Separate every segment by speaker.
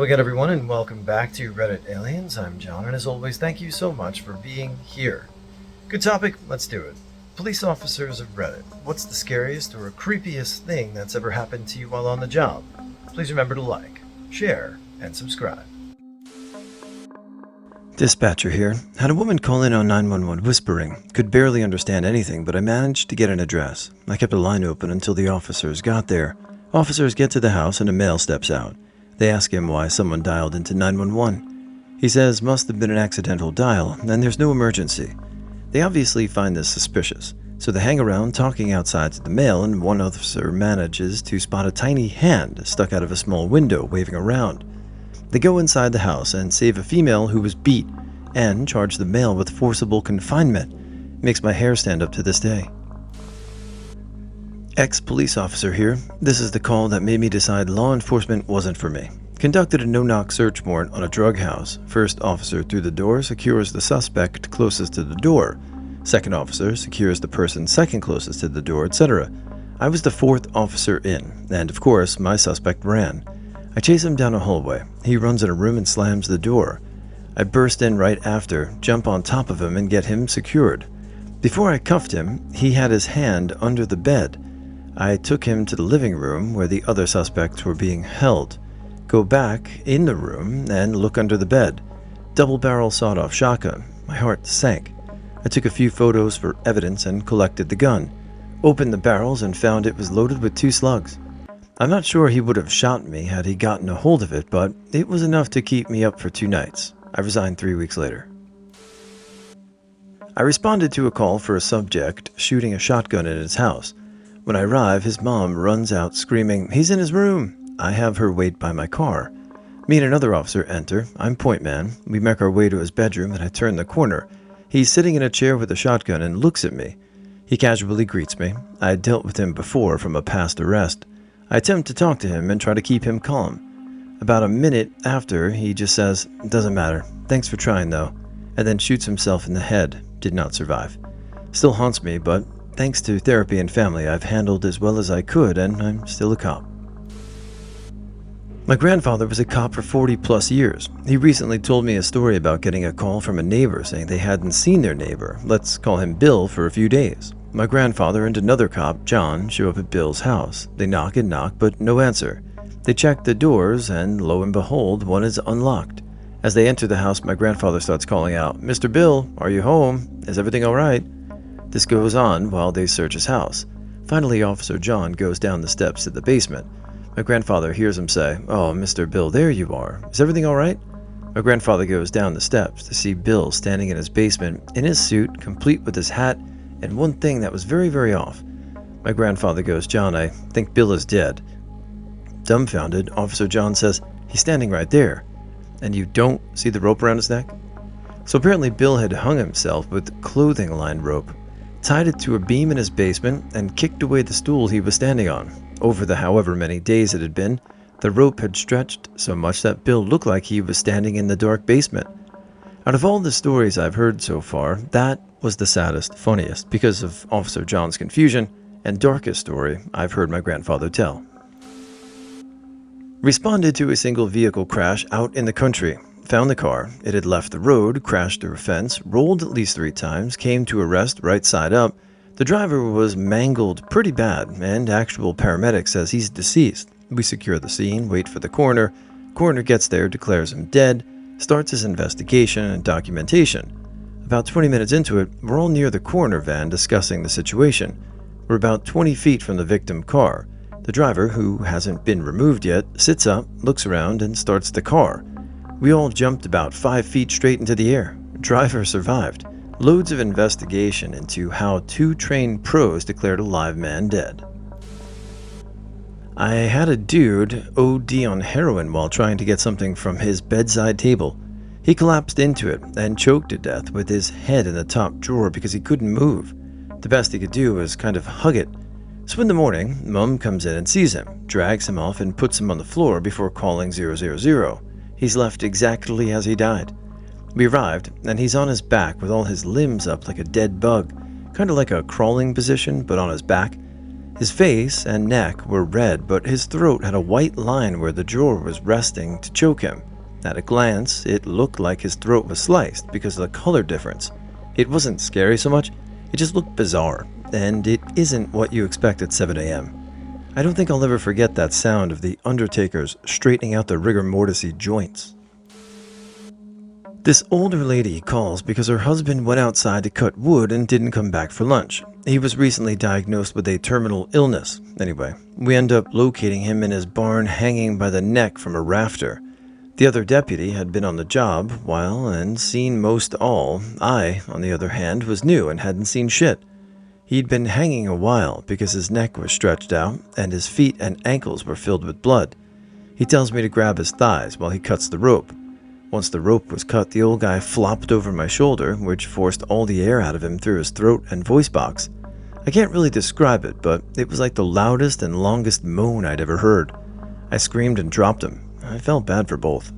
Speaker 1: again, everyone, and welcome back to Reddit Aliens. I'm John, and as always, thank you so much for being here. Good topic, let's do it. Police officers of Reddit, what's the scariest or creepiest thing that's ever happened to you while on the job? Please remember to like, share, and subscribe.
Speaker 2: Dispatcher here. Had a woman call in on 911 whispering. Could barely understand anything, but I managed to get an address. I kept a line open until the officers got there. Officers get to the house and a male steps out. They ask him why someone dialed into 911. He says must have been an accidental dial, and there's no emergency. They obviously find this suspicious, so they hang around talking outside to the male, and one officer manages to spot a tiny hand stuck out of a small window waving around. They go inside the house and save a female who was beat, and charge the male with forcible confinement. Makes my hair stand up to this day. Ex-police officer here. This is the call that made me decide law enforcement wasn't for me. Conducted a no-knock search warrant on a drug house. First officer through the door secures the suspect closest to the door. Second officer secures the person second closest to the door, etc. I was the fourth officer in, and of course, my suspect ran. I chase him down a hallway. He runs in a room and slams the door. I burst in right after, jump on top of him, and get him secured. Before I cuffed him, he had his hand under the bed. I took him to the living room where the other suspects were being held. Go back in the room and look under the bed. Double-barrel sawed-off shotgun. My heart sank. I took a few photos for evidence and collected the gun. Opened the barrels and found it was loaded with 2 slugs. I'm not sure he would have shot me had he gotten a hold of it, but it was enough to keep me up for 2 nights. I resigned 3 weeks later. I responded to a call for a subject shooting a shotgun in his house. When I arrive, his mom runs out screaming, "He's in his room!" I have her wait by my car. Me and another officer enter. I'm point man. We make our way to his bedroom and I turn the corner. He's sitting in a chair with a shotgun and looks at me. He casually greets me. I had dealt with him before from a past arrest. I attempt to talk to him and try to keep him calm. About a minute after, he just says, "Doesn't matter. Thanks for trying though," and then shoots himself in the head. Did not survive. Still haunts me, but thanks to therapy and family, I've handled as well as I could, and I'm still a cop. My grandfather was a cop for 40 plus years. He recently told me a story about getting a call from a neighbor saying they hadn't seen their neighbor, let's call him Bill, for a few days. My grandfather and another cop, John, show up at Bill's house. They knock and knock, but no answer. They check the doors, and lo and behold, one is unlocked. As they enter the house, my grandfather starts calling out, "Mr. Bill, are you home? Is everything all right?" This goes on while they search his house. Finally, Officer John goes down the steps to the basement. My grandfather hears him say, "Oh, Mr. Bill, there you are. Is everything all right?" My grandfather goes down the steps to see Bill standing in his basement, in his suit, complete with his hat, and one thing that was very, very off. My grandfather goes, "John, I think Bill is dead." Dumbfounded, Officer John says, "He's standing right there. And you don't see the rope around his neck?" So apparently Bill had hung himself with clothing line rope, tied it to a beam in his basement, and kicked away the stool he was standing on. Over the however many days it had been, the rope had stretched so much that Bill looked like he was standing in the dark basement. Out of all the stories I've heard so far, that was the saddest, funniest, because of Officer John's confusion, and darkest story I've heard my grandfather tell. Responded to a single vehicle crash out in the country. Found the car. It had left the road, crashed through a fence, rolled at least 3 times, came to a rest right side up. The driver was mangled pretty bad, and actual paramedic says he's deceased. We secure the scene, wait for the coroner. Coroner gets there, declares him dead, starts his investigation and documentation. About 20 minutes into it, we're all near the coroner van discussing the situation. We're about 20 feet from the victim car. The driver, who hasn't been removed yet, sits up, looks around, and starts the car. We all jumped about 5 feet straight into the air. Driver survived. Loads of investigation into how 2 trained pros declared a live man dead. I had a dude OD on heroin while trying to get something from his bedside table. He collapsed into it and choked to death with his head in the top drawer because he couldn't move. The best he could do was kind of hug it. So in the morning, Mom comes in and sees him, drags him off and puts him on the floor before calling 000. He's left exactly as he died. We arrived, and he's on his back with all his limbs up like a dead bug, kind of like a crawling position, but on his back. His face and neck were red, but his throat had a white line where the drawer was resting to choke him. At a glance, it looked like his throat was sliced because of the color difference. It wasn't scary so much, it just looked bizarre, and it isn't what you expect at 7 a.m. I don't think I'll ever forget that sound of the undertakers straightening out the rigor mortis joints. This older lady calls because her husband went outside to cut wood and didn't come back for lunch. He was recently diagnosed with a terminal illness. Anyway, we end up locating him in his barn hanging by the neck from a rafter. The other deputy had been on the job while and seen most all. I, on the other hand, was new and hadn't seen shit. He'd been hanging a while because his neck was stretched out and his feet and ankles were filled with blood. He tells me to grab his thighs while he cuts the rope. Once the rope was cut, the old guy flopped over my shoulder, which forced all the air out of him through his throat and voice box. I can't really describe it, but it was like the loudest and longest moan I'd ever heard. I screamed and dropped him. I felt bad for both.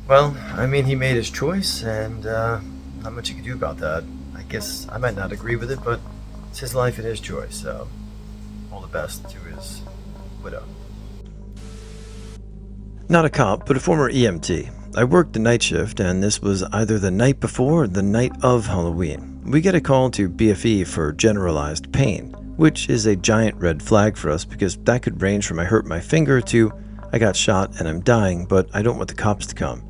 Speaker 1: Well, I mean, he made his choice, and not much you can do about that. I guess I might not agree with it, but it's his life and his choice, so all the best to his widow.
Speaker 2: Not a cop, but a former EMT. I worked the night shift, and this was either the night before or the night of Halloween. We get a call to BFE for generalized pain, which is a giant red flag for us because that could range from I hurt my finger to I got shot and I'm dying, but I don't want the cops to come.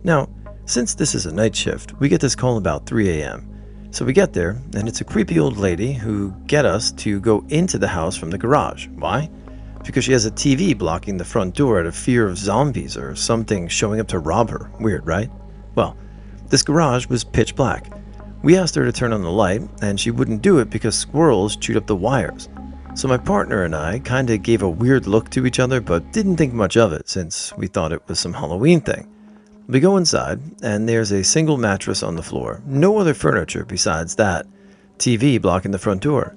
Speaker 2: Now, since this is a night shift, we get this call about 3 a.m. So we get there, and it's a creepy old lady who get us to go into the house from the garage. Why? Because she has a TV blocking the front door out of fear of zombies or something showing up to rob her. Weird, right? Well, this garage was pitch black. We asked her to turn on the light, and she wouldn't do it because squirrels chewed up the wires. So my partner and I kinda gave a weird look to each other, but didn't think much of it since we thought it was some Halloween thing. We go inside, and there's a single mattress on the floor. No other furniture besides that. TV blocking the front door.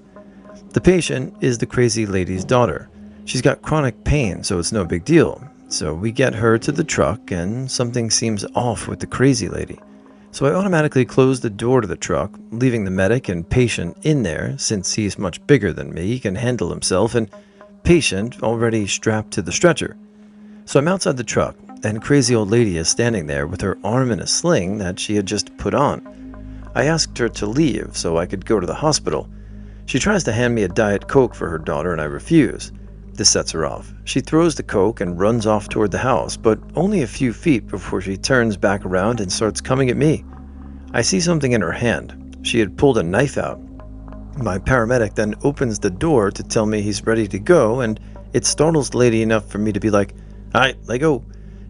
Speaker 2: The patient is the crazy lady's daughter. She's got chronic pain, so it's no big deal. So we get her to the truck, and something seems off with the crazy lady. So I automatically close the door to the truck, leaving the medic and patient in there, since he's much bigger than me, he can handle himself, and patient already strapped to the stretcher. So I'm outside the truck, and crazy old lady is standing there with her arm in a sling that she had just put on. I asked her to leave so I could go to the hospital. She tries to hand me a Diet Coke for her daughter, and I refuse. This sets her off. She throws the Coke and runs off toward the house, but only a few feet before she turns back around and starts coming at me. I see something in her hand. She had pulled a knife out. My paramedic then opens the door to tell me he's ready to go, and it startles the lady enough for me to be like, "Alright, let go."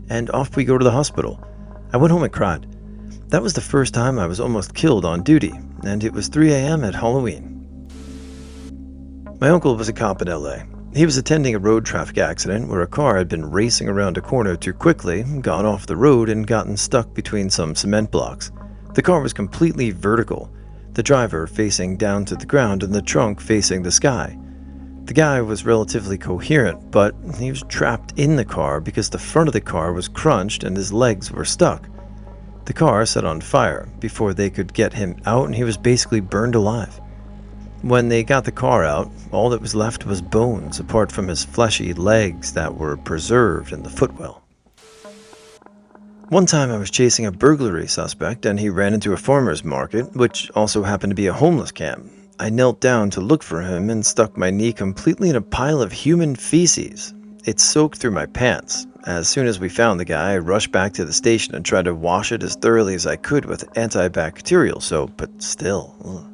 Speaker 2: And off we go to the hospital. I went home and cried. That was the first time I was almost killed on duty, and it was 3 a.m. at Halloween. My uncle was a cop in LA. He was attending a road traffic accident where a car had been racing around a corner too quickly, got off the road, and gotten stuck between some cement blocks. The car was completely vertical, the driver facing down to the ground and the trunk facing the sky. The guy was relatively coherent, but he was trapped in the car because the front of the car was crunched and his legs were stuck. The car set on fire before they could get him out, and he was basically burned alive. When they got the car out, all that was left was bones, apart from his fleshy legs that were preserved in the footwell. One time I was chasing a burglary suspect, and he ran into a farmer's market, which also happened to be a homeless camp. I knelt down to look for him and stuck my knee completely in a pile of human feces. It soaked through my pants. As soon as we found the guy, I rushed back to the station and tried to wash it as thoroughly as I could with antibacterial soap, but still. Ugh.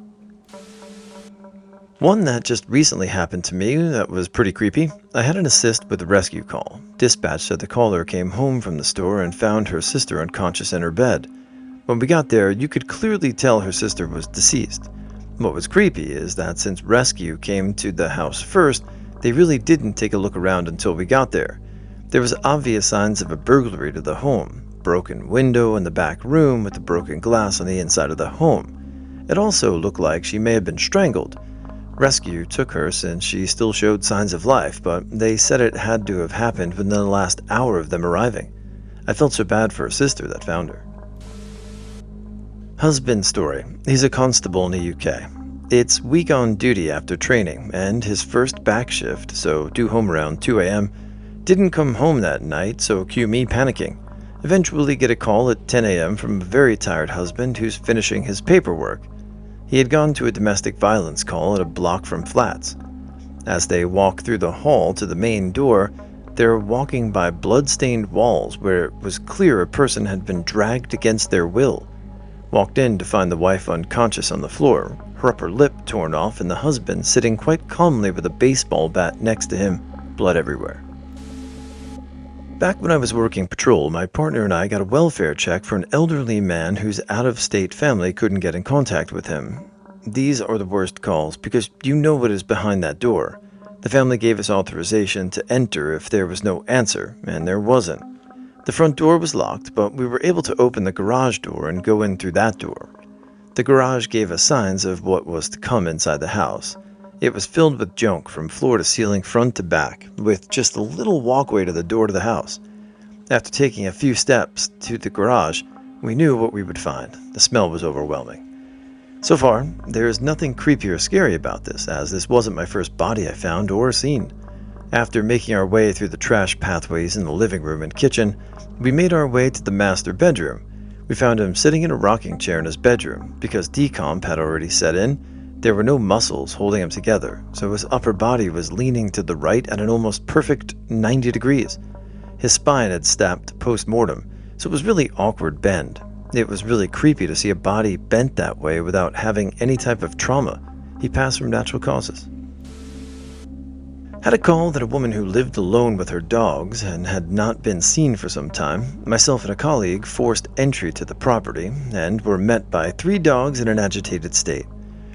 Speaker 2: One that just recently happened to me that was pretty creepy. I had an assist with a rescue call. Dispatch said the caller came home from the store and found her sister unconscious in her bed. When we got there, you could clearly tell her sister was deceased. What was creepy is that since rescue came to the house first, they really didn't take a look around until we got there. There was obvious signs of a burglary to the home. Broken window in the back room with the broken glass on the inside of the home. It also looked like she may have been strangled. Rescue took her since she still showed signs of life, but they said it had to have happened within the last hour of them arriving. I felt so bad for her sister that found her. Husband story. He's a constable in the UK. It's week on duty after training, and his first back shift, so due home around 2 a.m., didn't come home that night, so cue me panicking. Eventually get a call at 10 a.m. from a very tired husband who's finishing his paperwork. He had gone to a domestic violence call at a block from flats. As they walk through the hall to the main door, they're walking by blood-stained walls where it was clear a person had been dragged against their will. Walked in to find the wife unconscious on the floor, her upper lip torn off, and the husband sitting quite calmly with a baseball bat next to him, blood everywhere. Back when I was working patrol, my partner and I got a welfare check for an elderly man whose out-of-state family couldn't get in contact with him. These are the worst calls because you know what is behind that door. The family gave us authorization to enter if there was no answer, and there wasn't. The front door was locked, but we were able to open the garage door and go in through that door. The garage gave us signs of what was to come inside the house. It was filled with junk from floor to ceiling, front to back, with just a little walkway to the door to the house. After taking a few steps to the garage, we knew what we would find. The smell was overwhelming. So far, there is nothing creepy or scary about this, as this wasn't my first body I found or seen. After making our way through the trash pathways in the living room and kitchen, we made our way to the master bedroom. We found him sitting in a rocking chair in his bedroom. Because decomp had already set in, there were no muscles holding him together, so his upper body was leaning to the right at an almost perfect 90 degrees. His spine had snapped post-mortem, so it was really awkward bend. It was really creepy to see a body bent that way without having any type of trauma. He passed from natural causes. Had a call that a woman who lived alone with her dogs and had not been seen for some time, myself and a colleague forced entry to the property and were met by 3 dogs in an agitated state.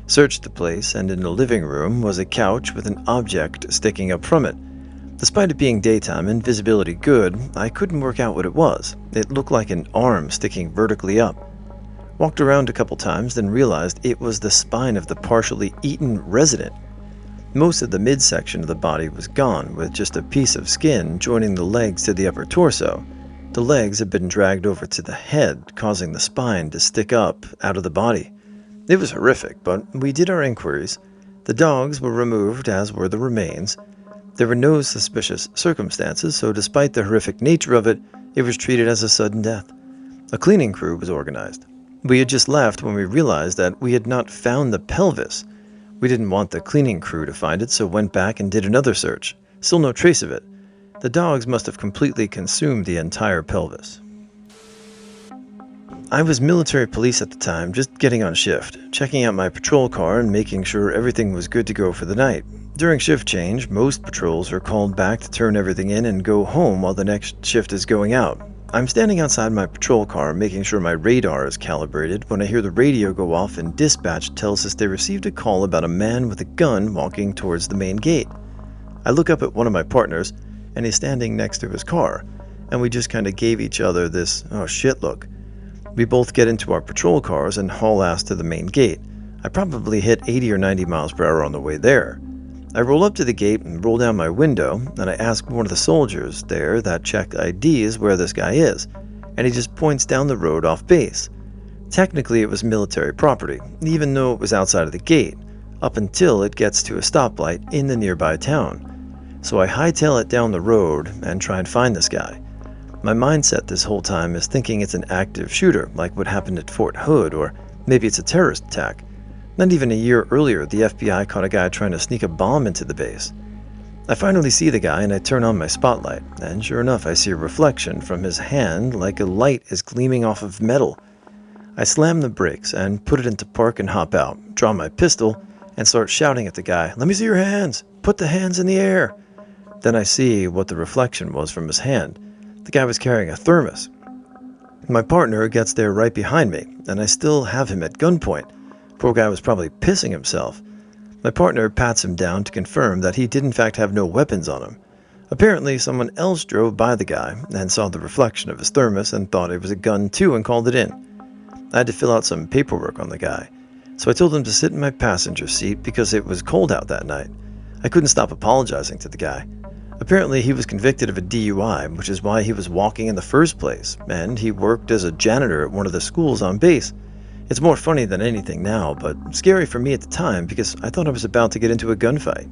Speaker 2: Searched the place, and in the living room was a couch with an object sticking up from it. Despite it being daytime and visibility good, I couldn't work out what it was. It looked like an arm sticking vertically up. Walked around a couple times, then realized it was the spine of the partially eaten resident. Most of the midsection of the body was gone, with just a piece of skin joining the legs to the upper torso. The legs had been dragged over to the head, causing the spine to stick up out of the body. It was horrific, but we did our inquiries. The dogs were removed, as were the remains. There were no suspicious circumstances, so despite the horrific nature of it, it was treated as a sudden death. A cleaning crew was organized. We had just left when we realized that we had not found the pelvis. We didn't want the cleaning crew to find it, so went back and did another search. Still no trace of it. The dogs must have completely consumed the entire pelvis. I was military police at the time, just getting on shift, checking out my patrol car and making sure everything was good to go for the night. During shift change, most patrols are called back to turn everything in and go home while the next shift is going out. I'm standing outside my patrol car making sure my radar is calibrated when I hear the radio go off and dispatch tells us they received a call about a man with a gun walking towards the main gate. I look up at one of my partners and he's standing next to his car, and we just kind of gave each other this oh shit look. We both get into our patrol cars and haul ass to the main gate. I probably hit 80 or 90 miles per hour on the way there. I roll up to the gate and roll down my window, and I ask one of the soldiers there that check IDs where this guy is, and he just points down the road off base. Technically it was military property, even though it was outside of the gate, up until it gets to a stoplight in the nearby town. So I hightail it down the road and try and find this guy. My mindset this whole time is thinking it's an active shooter, like what happened at Fort Hood, or maybe it's a terrorist attack. Not even a year earlier, the FBI caught a guy trying to sneak a bomb into the base. I finally see the guy and I turn on my spotlight, and sure enough I see a reflection from his hand like a light is gleaming off of metal. I slam the brakes and put it into park and hop out, draw my pistol, and start shouting at the guy, "Let me see your hands! Put the hands in the air!" Then I see what the reflection was from his hand. The guy was carrying a thermos. My partner gets there right behind me, and I still have him at gunpoint. Poor guy was probably pissing himself. My partner pats him down to confirm that he did in fact have no weapons on him. Apparently someone else drove by the guy and saw the reflection of his thermos and thought it was a gun too and called it in. I had to fill out some paperwork on the guy, so I told him to sit in my passenger seat because it was cold out that night. I couldn't stop apologizing to the guy. Apparently he was convicted of a DUI, which is why he was walking in the first place, and he worked as a janitor at one of the schools on base. It's more funny than anything now, but scary for me at the time because I thought I was about to get into a gunfight.